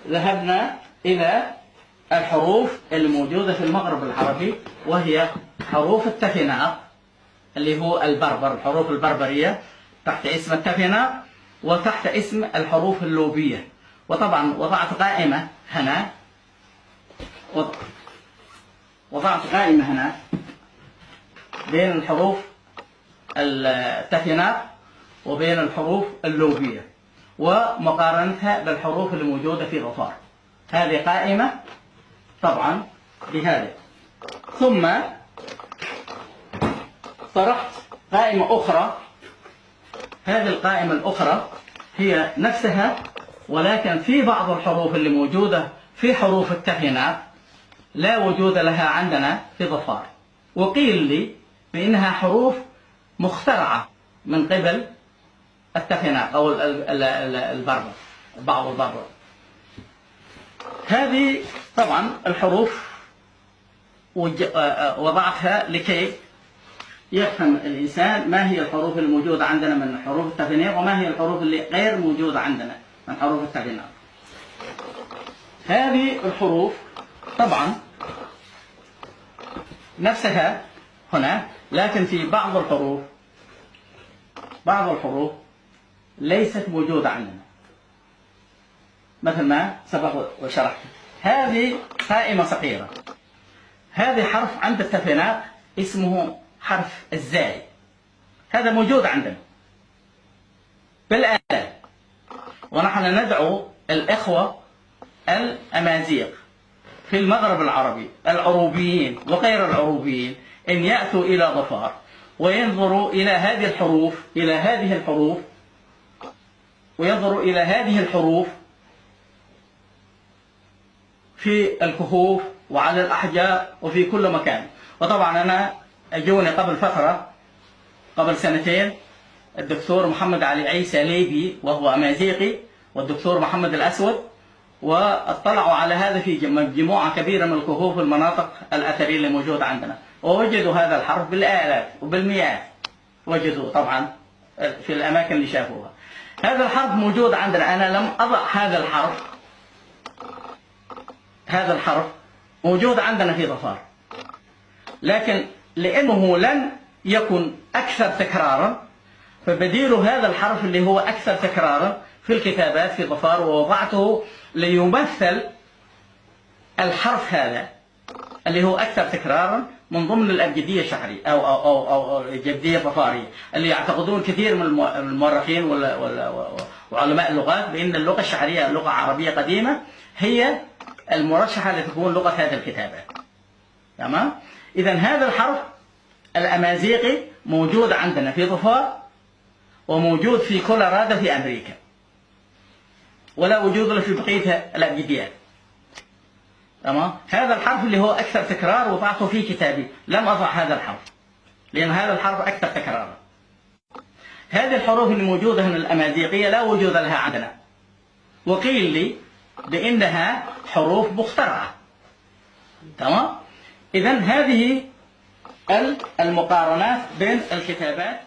ذهبنا إلى الحروف الموجودة في المغرب العربي، وهي حروف التفناء اللي هو البربر، الحروف البربرية تحت اسم التفناء وتحت اسم الحروف اللوبية. وطبعا وضعت قائمة هنا، بين الحروف التفناء وبين الحروف اللوبية ومقارنتها بالحروف الموجودة في ظفار. هذه قائمة طبعا بهذا. ثم طرحت قائمة أخرى. هذه القائمة الأخرى هي نفسها، ولكن في بعض الحروف اللي موجودة في حروف التفناء لا وجود لها عندنا في ظفار، وقيل لي بأنها حروف مخترعة من قبل التفناء أو البربر، بعض البربر. هذه طبعا الحروف وضعتها لكي يفهم الإنسان ما هي الحروف الموجودة عندنا من حروف التفناء وما هي الحروف اللي غير موجودة عندنا من حروف التفناء. هذه الحروف طبعا نفسها هنا، لكن في بعض الحروف ليست موجودة عندنا، مثل ما سبق وشرحت. هذه قائمة صغيرة. هذه حرف عند التفناء اسمه حرف الزاي، هذا موجود عندنا بالآلة. ونحن ندعو الإخوة الأمازيغ في المغرب العربي، العروبيين وغير العروبيين، أن يأتوا إلى ظفار وينظروا إلى هذه الحروف في الكهوف وعلى الأحجار وفي كل مكان. وطبعا أنا أجوني قبل فترة، قبل سنتين، الدكتور محمد علي عيسى ليبي وهو أمازيغي، والدكتور محمد الأسود، واطلعوا على هذا في مجموعة كبيرة من الكهوف والمناطق الأثرية اللي موجودة عندنا، ووجدوا هذا الحرف بالآلاف وبالمئات، وجدوا طبعا في الأماكن اللي شافوها. هذا الحرف موجود عندنا. أنا لم أضع هذا الحرف موجود عندنا في ظفار، لكن لأنه لن يكن أكثر تكرارا فبديل هذا الحرف اللي هو أكثر تكرارا في الكتابات في ظفار، ووضعته ليمثل الحرف هذا اللي هو أكثر تكرارا من ضمن الأبجدية الشعرية أو الجدية الظفارية، اللي يعتقدون كثير من المؤرخين وعلماء اللغات بأن اللغة الشعرية لغة عربية قديمة هي المرشحة لتكون لغة هذه الكتابات. تمام؟ إذا هذا الحرف الأمازيغي موجود عندنا في ظفار، وموجود في كولورادو في أمريكا، ولا وجود له في بقية الأبجديات. تمام؟ هذا الحرف اللي هو أكثر تكرار وضعته في كتابي، لم أضع هذا الحرف لأن هذا الحرف أكثر تكرارا. هذه الحروف اللي موجودة هنا الأمازيغية لا وجود لها عندنا، وقيل لي بأنها حروف مخترعة. تمام؟ إذن هذه المقارنات بين الكتابات